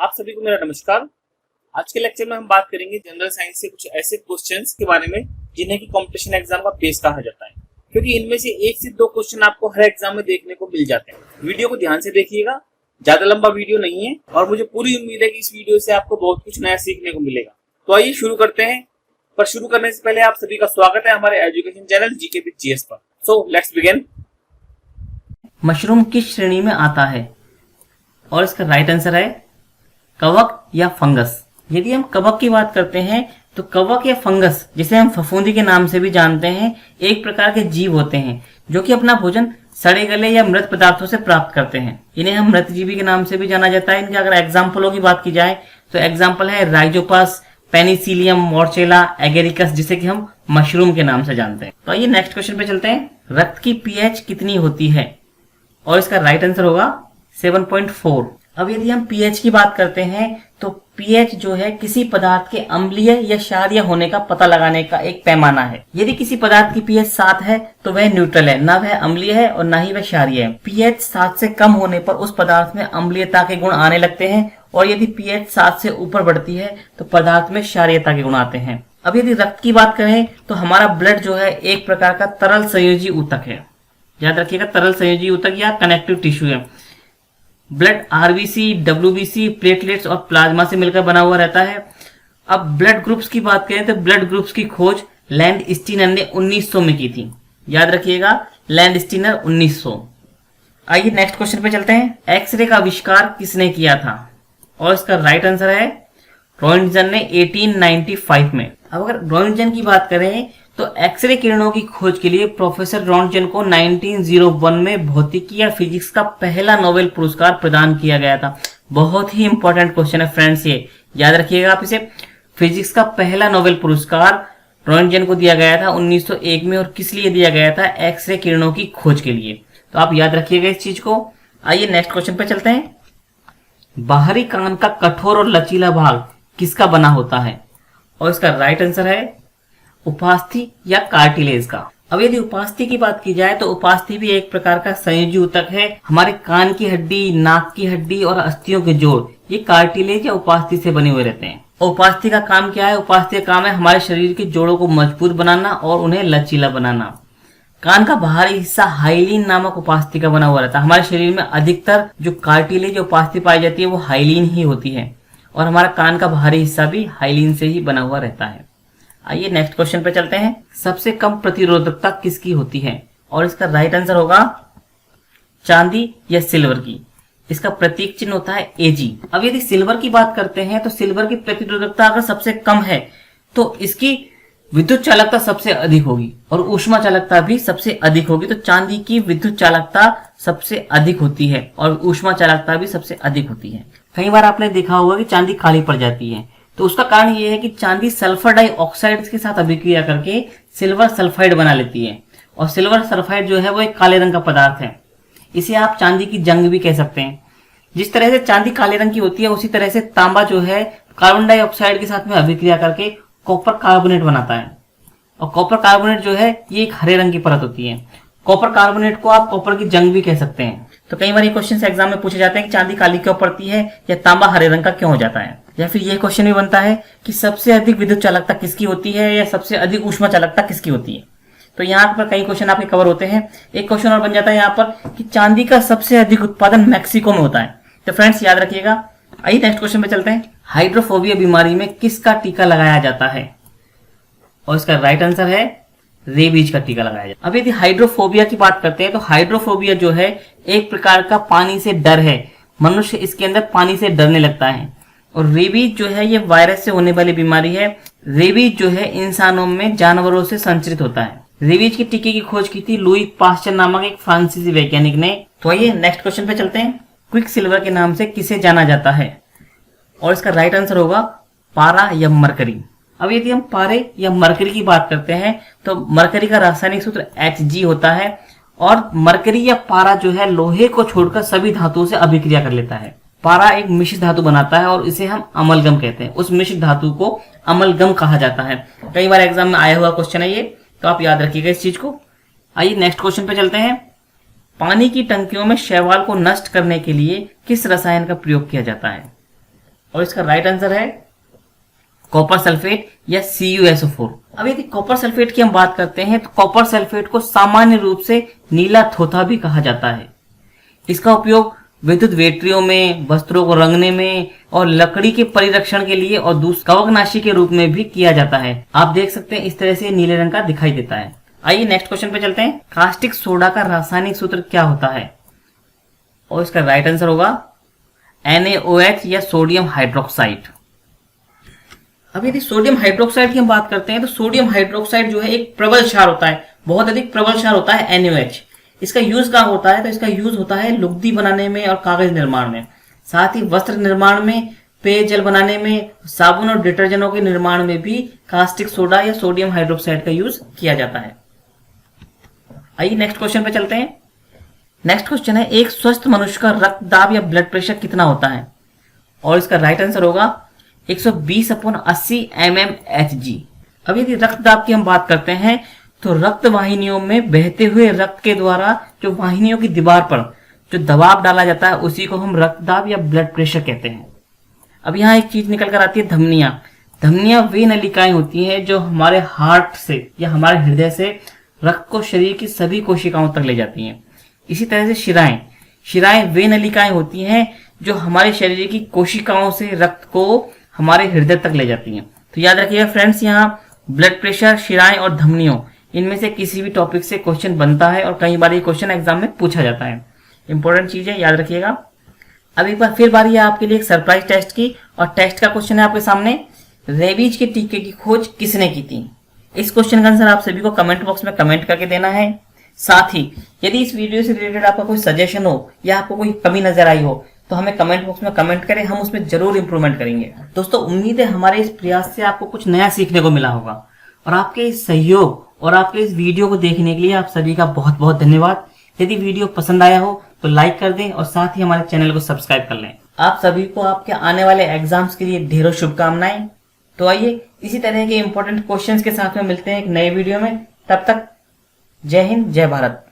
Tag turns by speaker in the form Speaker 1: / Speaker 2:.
Speaker 1: आप सभी को मेरा नमस्कार। आज के लेक्चर में हम बात करेंगे जनरल साइंस से कुछ ऐसे क्वेश्चंस के बारे में जिन्हें कि कंपटीशन एग्जाम का बेस कहा जाता है, क्योंकि इनमें से एक से दो क्वेश्चन आपको हर एग्जाम में देखने को मिल जाते हैं। वीडियो को ध्यान से देखिएगा, ज्यादा लंबा वीडियो नहीं है और मुझे पूरी उम्मीद है कि इस वीडियो से आपको बहुत कुछ नया सीखने को मिलेगा। तो आइए शुरू करते हैं। पर शुरू करने से पहले आप सभी का स्वागत है हमारे education channel GK with GS पर। So let's begin.
Speaker 2: मशरूम किस श्रेणी में आता है? और इसका राइट आंसर है कवक या फंगस। यदि हम कवक की बात करते हैं तो कवक या फंगस, जिसे हम फफूंदी के नाम से भी जानते हैं, एक प्रकार के जीव होते हैं जो कि अपना भोजन सड़े गले या मृत पदार्थों से प्राप्त करते हैं। इन्हें हम मृतजीवी के नाम से भी जाना जाता है। इनके अगर एग्जाम्पलों की बात की जाए तो एग्जाम्पल है राइजोपस, पेनिसिलियम, मोर्चेला, एगेरिकस, जिसे कि हम मशरूम के नाम से जानते हैं। तो आइए नेक्स्ट क्वेश्चन पे चलते हैं। रक्त की पीएच कितनी होती है? और इसका राइट आंसर होगा 7.4। अब यदि हम पीएच की बात करते हैं तो पीएच जो है किसी पदार्थ के अम्लीय या क्षारीय होने का पता लगाने का एक पैमाना है। यदि किसी पदार्थ की पीएच 7 है तो वह न्यूट्रल है, ना वह अम्लीय है और ना ही वह क्षारीय है। पीएच 7 से कम होने पर उस पदार्थ में अम्लीयता के गुण आने लगते हैं और यदि पीएच 7 से ऊपर बढ़ती है तो पदार्थ में क्षारीयता के गुण आते हैं। अब यदि रक्त की बात करें तो हमारा ब्लड जो है एक प्रकार का तरल संयोजी ऊतक है। याद रखिएगा, तरल संयोजी ऊतक या कनेक्टिव टिश्यू है। ब्लड आरबीसी, डब्ल्यूबीसी, प्लेटलेट्स और प्लाज्मा से मिलकर बना हुआ रहता है। अब ब्लड ग्रुप्स की बात करें तो ब्लड ग्रुप्स की खोज लैंडस्टीनर ने 1900 में की थी। याद रखिएगा, लैंडस्टीनर 1900। आइए नेक्स्ट क्वेश्चन पे चलते हैं। एक्सरे का आविष्कार किसने किया था? और इसका राइट आंसर है रॉन्टजन ने 1895 में। अब अगर रॉन्टजन की बात करें तो एक्सरे किरणों की खोज के लिए प्रोफेसर रॉन्टजन को 1901 में भौतिकी या फिजिक्स का पहला नोबेल पुरस्कार प्रदान किया गया था। बहुत ही इंपॉर्टेंट क्वेश्चन है फ्रेंड्स, ये याद रखिएगा आप इसे। फिजिक्स का पहला नोबेल पुरस्कार रॉन्टजन को दिया गया था 1901 में। और किस लिए दिया गया था? एक्सरे किरणों की खोज के लिए। तो आप याद रखिएगा इस चीज को। आइए नेक्स्ट क्वेश्चन पे चलते हैं। बाहरी कान का कठोर और लचीला भाग किसका बना होता है? और इसका राइट आंसर है उपास्थि या कार्टिलेज का। अब यदि उपास्थि की बात की जाए तो उपास्थि भी एक प्रकार का संयोजी ऊतक है। हमारे कान की हड्डी, नाक की हड्डी और अस्थियों के जोड़ ये कार्टिलेज या उपास्थि से बने हुए रहते हैं। उपास्थि का काम क्या है? उपास्थि का काम है हमारे शरीर के जोड़ों को मजबूत बनाना और उन्हें लचीला बनाना। कान का बाहरी हिस्सा हाइलिन नामक उपास्थि का बना हुआ रहता है। हमारे शरीर में अधिकतर जो कार्टिलेज उपास्थि पाई जाती है वो हाइलिन ही होती है और हमारा कान का बाहरी हिस्सा भी हाइलिन से ही बना हुआ रहता है। आइए नेक्स्ट क्वेश्चन पे चलते हैं। सबसे कम प्रतिरोधकता किसकी होती है? और इसका राइट आंसर होगा चांदी या सिल्वर की। इसका प्रतीक चिन्ह होता है Ag। अब यदि सिल्वर की बात करते हैं तो सिल्वर की प्रतिरोधकता अगर सबसे कम है तो इसकी विद्युत चालकता सबसे अधिक होगी और ऊष्मा चालकता भी सबसे अधिक होगी। तो चांदी की विद्युत चालकता सबसे अधिक होती है और ऊष्मा चालकता भी सबसे अधिक होती है। कई बार आपने देखा होगा कि चांदी काली पड़ जाती है, तो उसका कारण यह है कि चांदी सल्फर डाइऑक्साइड के साथ अभिक्रिया करके सिल्वर सल्फाइड बना लेती है और सिल्वर सल्फाइड जो है वो एक काले रंग का पदार्थ है। इसे आप चांदी की जंग भी कह सकते हैं। जिस तरह से चांदी काले रंग की होती है उसी तरह से तांबा जो है कार्बन डाइऑक्साइड के साथ में अभिक्रिया करके कॉपर कार्बोनेट बनाता है और कॉपर कार्बोनेट जो है ये एक हरे रंग की परत होती है। कॉपर कार्बोनेट को आप कॉपर की जंग भी कह सकते हैं। तो कई बार ये क्वेश्चन एग्जाम में पूछे जाते हैं कि चांदी काली क्यों पड़ती है या तांबा हरे रंग का क्यों हो जाता है। या फिर ये क्वेश्चन भी बनता है कि सबसे अधिक विद्युत चालकता किसकी होती है या सबसे अधिक ऊष्मा चालकता किसकी होती है। तो यहाँ पर कई क्वेश्चन आपके कवर होते हैं। एक क्वेश्चन और बन जाता है यहाँ पर कि चांदी का सबसे अधिक उत्पादन मैक्सिको में होता है। तो फ्रेंड्स याद रखिएगा। आइए नेक्स्ट क्वेश्चन पे चलते हैं। हाइड्रोफोबिया बीमारी में किसका टीका लगाया जाता है? और इसका राइट आंसर है रेबीज का टीका लगाया जाता है। अब यदि हाइड्रोफोबिया की बात करते हैं तो हाइड्रोफोबिया जो है एक प्रकार का पानी से डर है। मनुष्य इसके अंदर पानी से डरने लगता है। और रेबीज जो है ये वायरस से होने वाली बीमारी है। रेबीज जो है इंसानों में जानवरों से संचरित होता है। रेबीज के टीके की खोज की थी लुई पास्चर नामक एक फ्रांसीसी वैज्ञानिक ने। तो आइए नेक्स्ट क्वेश्चन पे चलते हैं। क्विक सिल्वर के नाम से किसे जाना जाता है? और इसका राइट आंसर होगा पारा या मरकरी। अब यदि हम पारे या मरकरी की बात करते हैं तो मरकरी का रासायनिक सूत्र Hg होता है और मरकरी या पारा जो है लोहे को छोड़कर सभी धातुओं से अभिक्रिया कर लेता है। पारा एक मिश्र धातु बनाता है और इसे हम अमलगम कहते हैं। उस मिश्र धातु को अमलगम कहा जाता है। कई बार एग्जाम में आया हुआ क्वेश्चन है ये, तो आप याद रखिएगा इस चीज को। आइए नेक्स्ट क्वेश्चन पे चलते हैं। पानी की टंकियों में शैवाल को नष्ट करने के लिए किस रसायन का प्रयोग किया जाता है? और इसका राइट आंसर है कॉपर सल्फेट या CuSO4। अब यदि कॉपर सल्फेट की हम बात करते हैं तो कॉपर सल्फेट को सामान्य रूप से नीला थोथा भी कहा जाता है। इसका उपयोग विद्युत बैटरियों में, वस्त्रों को रंगने में और लकड़ी के परिरक्षण के लिए और कवकनाशी के रूप में भी किया जाता है। आप देख सकते हैं इस तरह से नीले रंग का दिखाई देता है। आइए नेक्स्ट क्वेश्चन पे चलते हैं। कास्टिक सोडा का रासायनिक सूत्र क्या होता है? और इसका राइट आंसर होगा NaOH या सोडियम हाइड्रोक्साइड। अब यदि सोडियम हाइड्रोक्साइड की हम बात करते हैं तो सोडियम हाइड्रोक्साइड जो है एक प्रबल क्षार होता है, बहुत अधिक प्रबल क्षार होता है NaOH। इसका यूज कहाँ होता है? तो इसका यूज होता है लुगदी बनाने में और कागज निर्माण में, साथ ही वस्त्र निर्माण में, पेयजल बनाने में, साबुन और डिटर्जेंटों के निर्माण में भी कास्टिक सोडा या सोडियम हाइड्रोक्साइड का यूज किया जाता है। आइए नेक्स्ट क्वेश्चन पे चलते हैं। नेक्स्ट क्वेश्चन है, एक स्वस्थ मनुष्य का रक्तदाब या ब्लड प्रेशर कितना होता है? और इसका राइट आंसर होगा 120/80 mmHg। अब यदि रक्तदाब की हम बात करते हैं तो रक्त वाहिनियों में बहते हुए रक्त के द्वारा जो वाहिनियों की दीवार पर जो दबाव डाला जाता है उसी को हम रक्तदाब या ब्लड प्रेशर कहते हैं। अब यहाँ एक चीज निकल कर आती है, धमनियां। धमनियां वे नलिकाएं होती हैं जो हमारे हार्ट से या हमारे हृदय से रक्त को शरीर की सभी कोशिकाओं तक ले जाती हैं। इसी तरह से शिराएं वे नलिकाएं होती हैं जो हमारे शरीर की कोशिकाओं से रक्त को हमारे हृदय तक ले जाती हैं। तो याद रखिएगा फ्रेंड्स, यहाँ ब्लड प्रेशर, शिराएं और धमनियों इनमें से किसी भी टॉपिक से क्वेश्चन बनता है और कई बार ये क्वेश्चन एग्जाम में पूछा जाता है। इंपॉर्टेंट चीज है, याद रखिएगा। अब एक बार फिर बारी है आपके लिए एक सरप्राइज टेस्ट की, और टेस्ट का क्वेश्चन है आपके सामने, रेबीज के टीके की खोज किसने की थी? इस क्वेश्चन का आंसर आप सभी को कमेंट बॉक्स में कमेंट करके देना है। साथ ही यदि इस वीडियो से रिलेटेड आपका कोई सजेशन हो या आपको कोई कमी नजर आई हो तो हमें कमेंट बॉक्स में कमेंट करें, हम उसमें जरूर इंप्रूवमेंट करेंगे। दोस्तों, उम्मीद है हमारे इस प्रयास से आपको कुछ नया सीखने को मिला होगा, और आपके इस सहयोग और आपके इस वीडियो को देखने के लिए आप सभी का बहुत बहुत धन्यवाद। यदि वीडियो पसंद आया हो तो लाइक कर दें और साथ ही हमारे चैनल को सब्सक्राइब कर लें। आप सभी को आपके आने वाले एग्जाम्स के लिए ढेरों शुभकामनाएं। तो आइए इसी तरह के इंपॉर्टेंट क्वेश्चंस के साथ में मिलते हैं एक नए वीडियो में। तब तक जय हिंद, जय भारत।